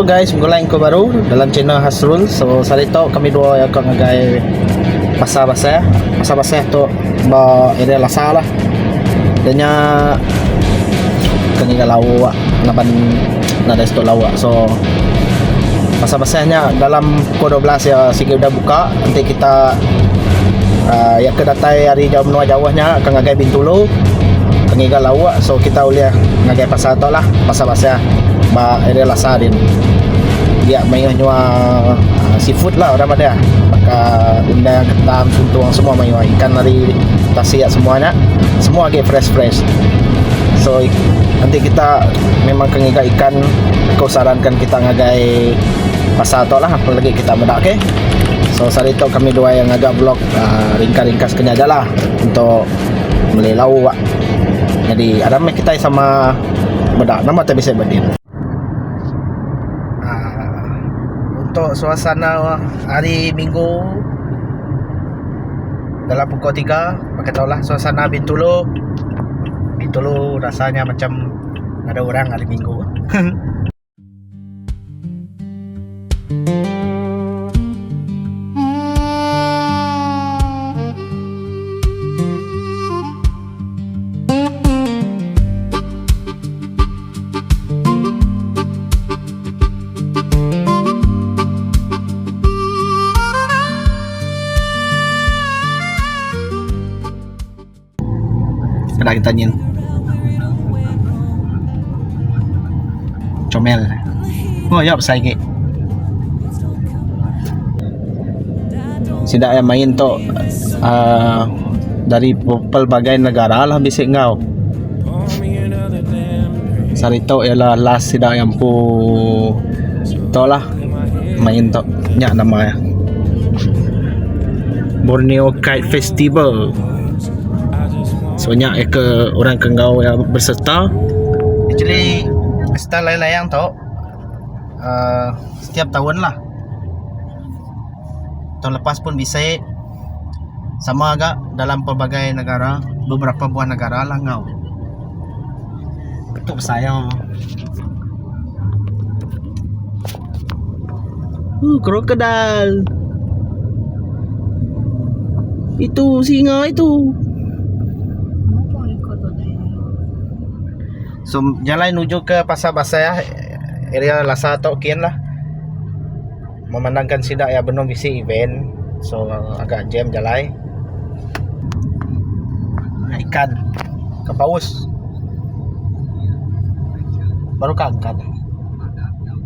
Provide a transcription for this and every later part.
So guys, mengulain ko baru dalam channel Hasrul. So salito kami dua yang akan ngagay pasar-basah. Pasar-basah tu ba area Lasa lah. Danya kani lawa ngaban nada sto lawa. So pasar-basahnya dalam pukul 12 ya sikit udah buka. Nanti kita ya ke datai hari jauh menua jauhnya akan ngagay Bintulu. Kani lawa. So kita boleh ngagay pasar tu lah, pasar-basah ba area Lasa din. Dia main nyua seafood lah orang pada. Maka undang ketam, suntung semua main ikan dari Tasik semuanya. Semua agak fresh. So nanti kita memang kengiga ikan. Kau sarankan kita ngagai pasar tu lah, apa lagi kita bedak ke. So saat itu kami dua yang agak vlog ringkas-ringkas kena aja lah untuk beli lauk. Jadi ada kita sama bedak nama tak bisa berdiri. Untuk suasana hari Minggu dalam pukul 3, pakai tahulah suasana Bintulu rasanya macam ada orang hari Minggu. Kada kita nyin comel. Oh ya pasai ke sidak yang main tu dari pelbagai negara lah bisik ngau. Sarito ialah last sidak yang pu tu lah main tu nya nama ya Borneo Kite Festival. Soalnya ke orang Kenggau yang berserta. Actually style layang-layang tau setiap tahun lah. Tahun lepas pun bisa sama agak dalam pelbagai negara, beberapa buah negara lah ngau. Betul sayang. Krokodil. Itu singa itu. So jalan menuju ke pasar basah area Lasa atau kian lah. Memandangkan sidak ya benar bisi event. So agak jam jalan. Ikan kepaus. Baru keangkat.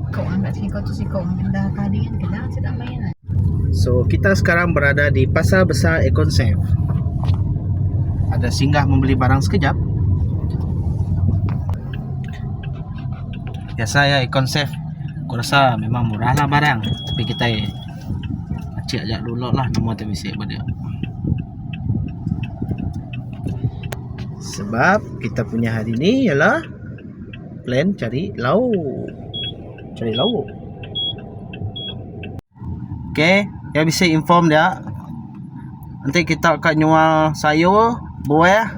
Kau angkat sini kau tu si kau dah tadi kan kena sedang main. So kita sekarang berada di Pasar Besar Econsave. Ada singgah membeli barang sekejap. Biasa ya Econsave, aku rasa memang murah lah barang. Tapi kita cek aja dulu lah nama tu bisa pada. Sebab kita punya hari ni ialah plan cari lauk. Okay, ya bisa inform dia. Nanti kita akan nyual sayur, buah,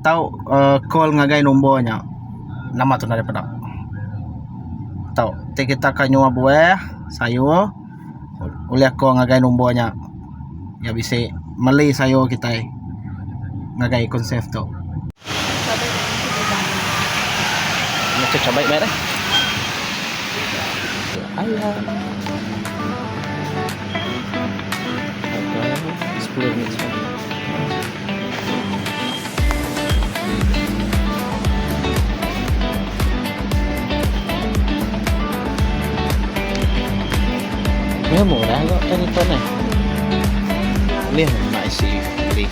tahu call ngagai nombornya. Nama tu daripada. Tahu, nanti kita akan nyuap buah, sayur. Oleh aku ngagai nombornya. Ya bisa meli sayur kita ngagai konsep tu. Macam coba baik dah. Ayam. 10 minit. Ini murah kok ganito na. Lihat masih beli.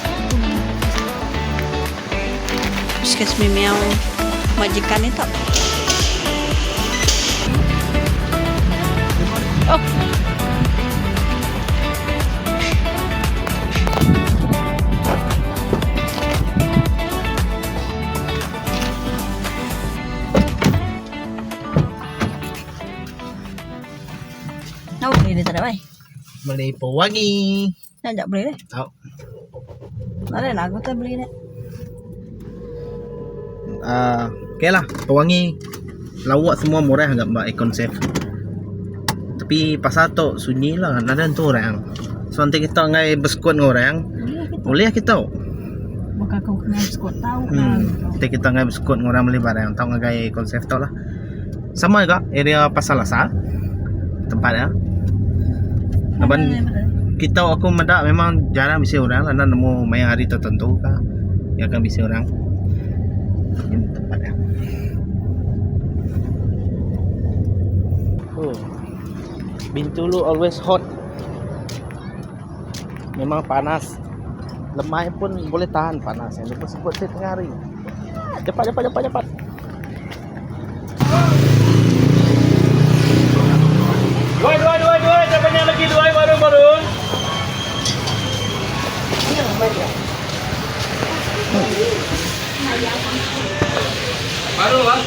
Excuse me, meow. Majikan itu. Oh. Nào beli deh tadi, Beli pewangi. Najak beli deh. Tahu. Ada nak aku tak beli deh. Okay lah, pewangi lawak semua murah agak mbak Econsave. Tapi pasal tu sunyi lah, ada tu orang. So nanti kita ngai berskut dengan orang. Boleh kita. Maka kau kena skot tahu lah. Nanti kita ngai berskut dengan orang beli barang. Tahu ngai konsep tu lah. Sama juga area Pasar Lasal tempatnya. Aban kita aku mendak memang jarang bisa orang karena nemu main hari tertentu kah yang akan bisa orang. Ini tempatnya. Oh. Bintulu always hot. Memang panas. Lemai pun boleh tahan panas. Yang sebut tengah hari. Cepat. Dua. Jawapannya lagi dua baru. Baru bang.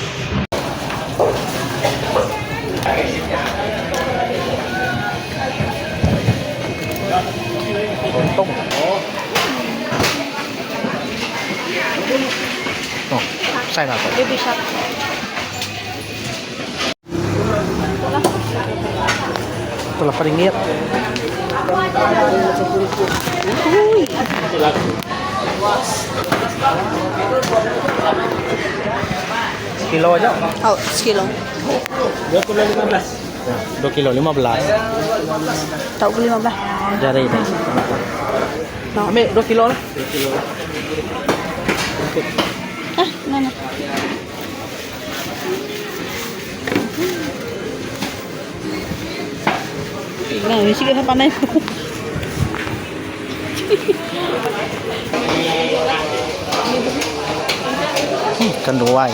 Untung. Oh, saya nak. Baby shark. Itulah peringgit. Sekilo aja. Oh, sekilo. 2 kilo 15. 2 kilo 15. Tahu ke 15? Jari dah. Ambil 2 kilo lah. 2 kilo. Mana? Nah, ini sih kita panen. Kan dua.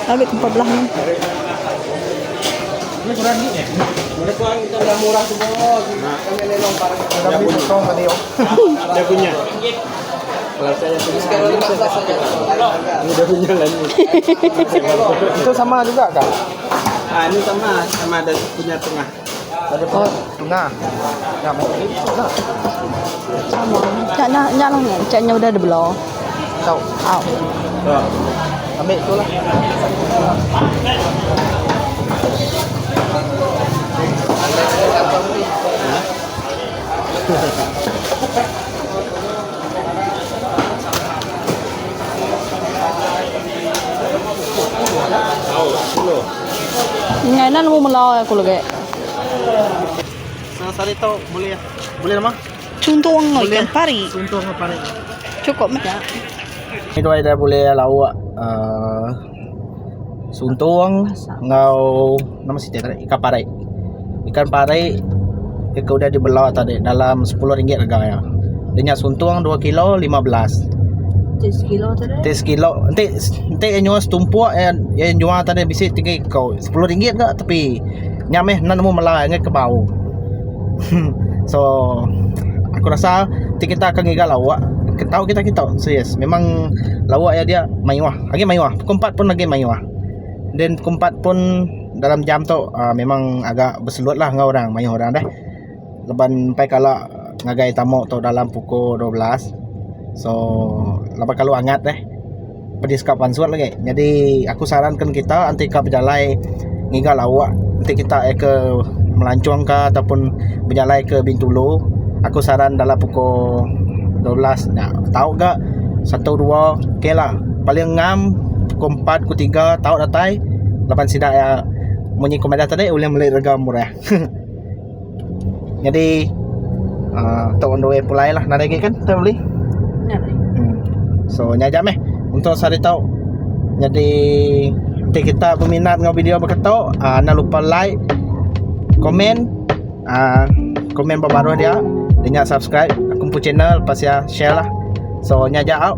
Ambil ke belah ni. Ini kurang ni. Boleh kurang kita dah murah semua. Nah, kami lelong barang. Dah beli potong tadi om. Dia punya. Kalau saya punya sekarang ni saya kasih. Ini dia punya lagi. Itu sama juga kan? Ah, ini sama ada punya tengah. Ada tengah. Ya, mungkin tengah. Sama. Caknya udah ada belah. Tahu. Ambil tu lah. Ngày nó mua lo aku lagi. Sari tahu boleh ya? Boleh lama? Contoh ikan pari. Untuk apa ni? Cukup macam. Itu ada boleh lawak suntung ngau nama sih tadi ikan parai. Ikan parai itu udah dibelah tadi dalam RM10 harganya. Dia suntung 2 kilo 15. 10 kilo tadi. 10 kilo. Nanti yang jual setumpuk yang jual tadi bisa 3 kau RM10 tak tapi nyameh nan mau melah ngai ke bau. So aku rasa kita akan ngigal lawak. Tahu kita so yes memang lawak ya dia maiwah lagi maiwah pukul 4 pun lagi maiwah dan pukul 4 pun dalam jam tu memang agak berselut lah ngau orang maiwah orang deh leban pai kalau ngagai tamu tu dalam pukul 12 so lepas kalau hangat deh pedis kapan suat lagi jadi aku sarankan kita nanti ke berjalai ngigal lawak nanti kita ke melancong ke ataupun berjalai ke Bintulu aku saran dalam pukul 12. Nah, tahu gak 1-2 okey lah. Paling ngam pukul 4 pukul 3 tahu datai. Lepas sidak ya munyi komedah tadi boleh beli harga murah. Jadi tahu on the way pulai lah nak lagi kan kita beli. So nyajak untuk sari tahu. Jadi nanti kita peminat dengan video berkata nak lupa like, komen komen baru dia. Dengan subscribe akun channel pas ya share lah. So nyajak out.